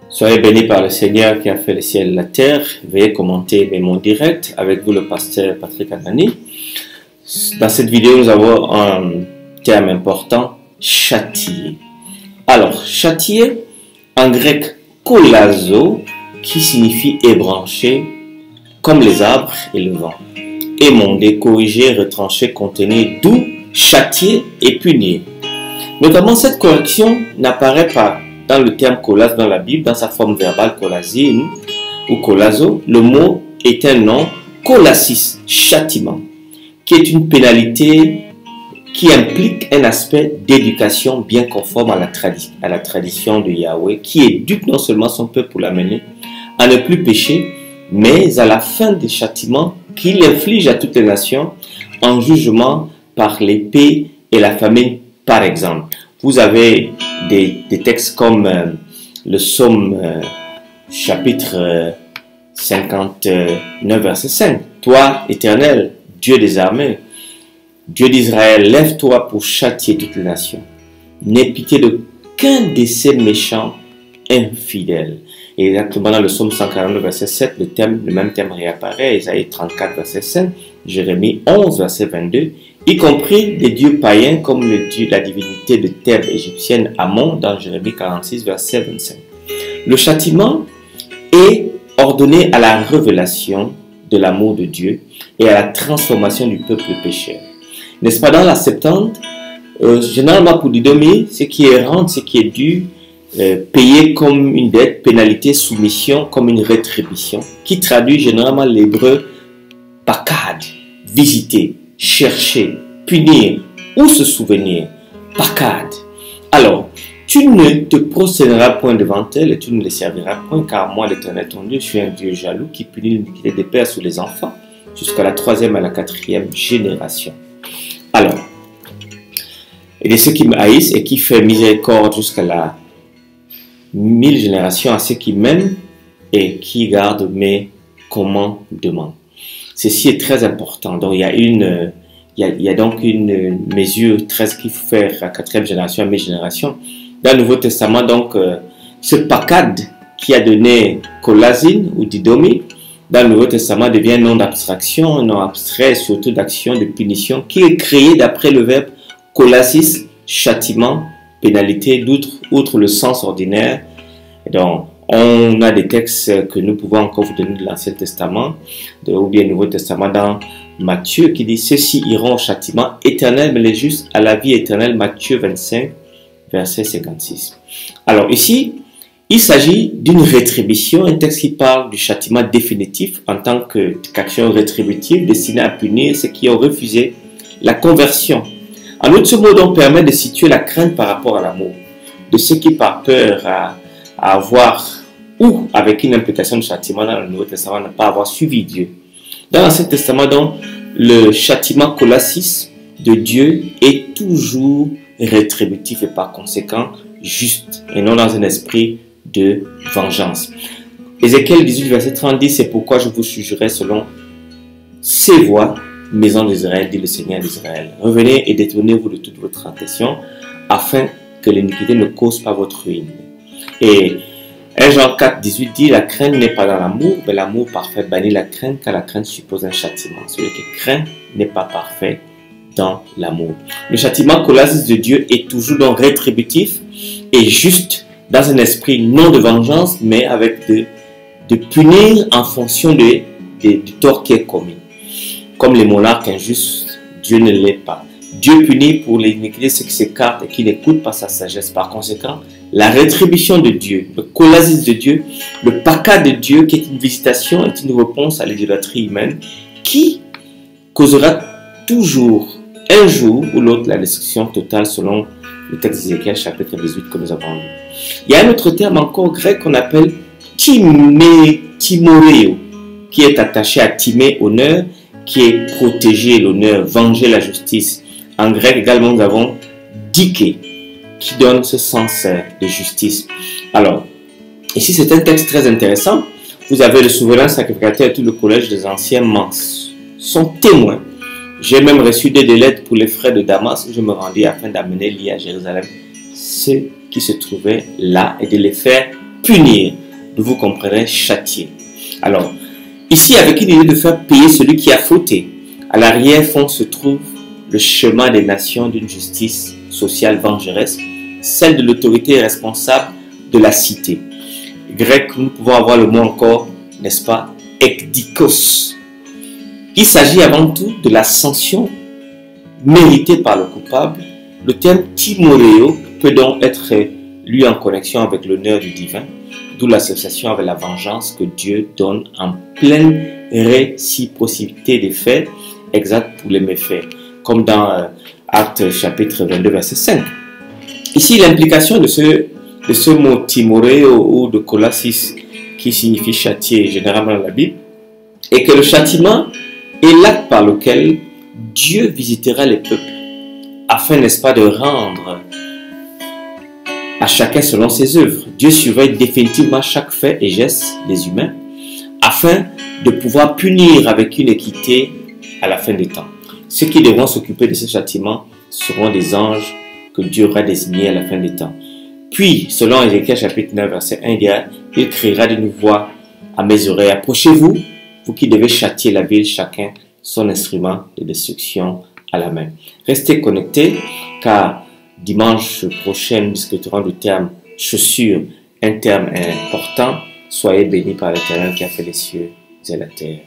Soyez bénis par le Seigneur qui a fait le ciel et la terre. Veuillez commenter mon direct avec vous, le pasteur Patrick Anani. Dans cette vidéo, nous avons un terme important, châtier. Alors, châtier, en grec, kolazo, qui signifie ébrancher, comme les arbres et le vent. Émonder, corriger, retrancher, contenir, d'où châtier et punir. Notamment, cette correction n'apparaît pas dans le terme kolazo dans la Bible, dans sa forme verbale kolazine ou kolazo. Le mot est un nom, kolasis, châtiment, qui est une pénalité qui implique un aspect d'éducation bien conforme à la tradition de Yahweh, qui éduque non seulement son peuple pour l'amener à ne plus pécher, mais à la fin des châtiments qu'il inflige à toutes les nations en jugement par l'épée et la famine, par exemple. Vous avez des textes comme le psaume chapitre 59, verset 5. Toi, Éternel, Dieu des armées, Dieu d'Israël, lève-toi pour châtier toutes les nations. N'aie pitié d'aucun de ces méchants infidèles. Et exactement dans le psaume 149, verset 7, le même thème réapparaît. Isaïe 34, verset 5, Jérémie 11, verset 22, y compris des dieux païens comme la divinité de Thèbes égyptienne Amon dans Jérémie 46, verset 25. Le châtiment est ordonné à la révélation de l'amour de Dieu et à la transformation du peuple pécheur. N'est-ce pas, dans la Septante, généralement pour Didomi, ce qui est rente, ce qui est dû, payé comme une dette, pénalité, soumission, comme une rétribution, qui traduit généralement l'hébreu pakad, visiter, chercher, punir ou se souvenir, pakad. Alors, tu ne te procéderas point devant elles et tu ne les serviras point, car moi, l'Éternel ton Dieu, je suis un Dieu jaloux qui punit l'iniquité des pères sur les enfants, jusqu'à la 3e et la 4e génération. Alors, et de ceux qui me haïssent et qui fait miséricorde jusqu'à la 1000 générations à ceux qui m'aiment et qui gardent mes commandements. Ceci est très important. Donc, il y a donc une mesure 13 qu'il faut faire à 4e génération, à 1000 générations. Dans le Nouveau Testament, donc, ce pakad qui a donné kolazine ou didomi, dans le Nouveau Testament devient un nom d'abstraction, un nom abstrait, surtout d'action, de punition, qui est créé d'après le verbe kolasis, châtiment, pénalité, outre le sens ordinaire. Donc, on a des textes que nous pouvons encore vous donner de l'Ancien Testament, ou bien le Nouveau Testament dans Matthieu, qui dit « Ceux-ci iront au châtiment éternel, mais les justes à la vie éternelle », Matthieu 25, verset 56. Alors ici, il s'agit d'une rétribution, un texte qui parle du châtiment définitif en tant qu'action rétributive destinée à punir ceux qui ont refusé la conversion. En outre, ce mot donc permet de situer la crainte par rapport à l'amour, de ceux qui par peur à avoir, ou avec une implication de châtiment dans le Nouveau Testament, ne pas avoir suivi Dieu. Dans l'Ancien Testament, donc, le châtiment kolasis de Dieu est toujours rétributif et par conséquent juste, et non dans un esprit de vengeance. Ézéchiel 18, verset 30 dit « C'est pourquoi je vous jugerai selon ces voies, maison d'Israël, dit le Seigneur d'Israël. Revenez et détournez-vous de toute votre transgression, afin que l'iniquité ne cause pas votre ruine. » Et 1 Jean 4, 18 dit « La crainte n'est pas dans l'amour, mais l'amour parfait bannit la crainte, car la crainte suppose un châtiment. Celui qui craint n'est pas parfait dans l'amour. » Le châtiment kolasis de Dieu est toujours donc rétributif et juste, dans un esprit non de vengeance, mais avec de punir en fonction du tort qui est commis. Comme les monarques injustes, Dieu ne l'est pas. Dieu punit pour l'iniquité ceux qui s'écartent et qui n'écoutent pas sa sagesse. Par conséquent, la rétribution de Dieu, le kolasis de Dieu, le pakad de Dieu, qui est une visitation, est une réponse à l'idolâtrie humaine, qui causera toujours un jour ou l'autre la destruction totale selon le texte d'Ézéchiel chapitre 18 que nous avons lu. Il y a un autre terme encore grec qu'on appelle timoreo, qui est attaché à timer, honneur, qui est protéger l'honneur, venger la justice. En grec également nous avons dike, qui donne ce sens de justice. Alors, ici c'est un texte très intéressant. Vous avez le souverain sacrificateur et tout le collège des anciens sont témoins. J'ai même reçu des lettres pour les frères de Damas où je me rendis afin d'amener liés à Jérusalem ceux qui se trouvaient là et de les faire punir, de vous comprendrez, châtier. Alors, ici avec une idée de faire payer celui qui a fauté. À l'arrière-fond se trouve le chemin des nations d'une justice sociale vengeresse, celle de l'autorité responsable de la cité. Grec, nous pouvons avoir le mot encore, n'est-ce pas, ekdikos. Il s'agit avant tout de la sanction méritée par le coupable. Le terme timoreo peut donc être lu en connexion avec l'honneur du divin, d'où l'association avec la vengeance que Dieu donne en pleine réciprocité des faits exacts pour les méfaits, comme dans Actes chapitre 22 verset 5. Ici, l'implication de ce mot timoreo ou de colossis qui signifie châtier généralement dans la Bible est que le châtiment est l'acte par lequel Dieu visitera les peuples afin, n'est-ce pas, de rendre à chacun selon ses œuvres. Dieu surveille définitivement chaque fait et geste des humains afin de pouvoir punir avec une équité à la fin des temps. Ceux qui devront s'occuper de ce châtiment seront des anges que Dieu aura désignés à la fin des temps. Puis, selon Ézéchiel chapitre 9 verset 1, il criera d'une voix à mes oreilles, approchez-vous, vous qui devez châtier la ville, chacun son instrument de destruction à la main. Restez connectés car dimanche prochain, nous discuterons du terme chaussure, un terme important. Soyez bénis par l'Éternel qui a fait les cieux et la terre.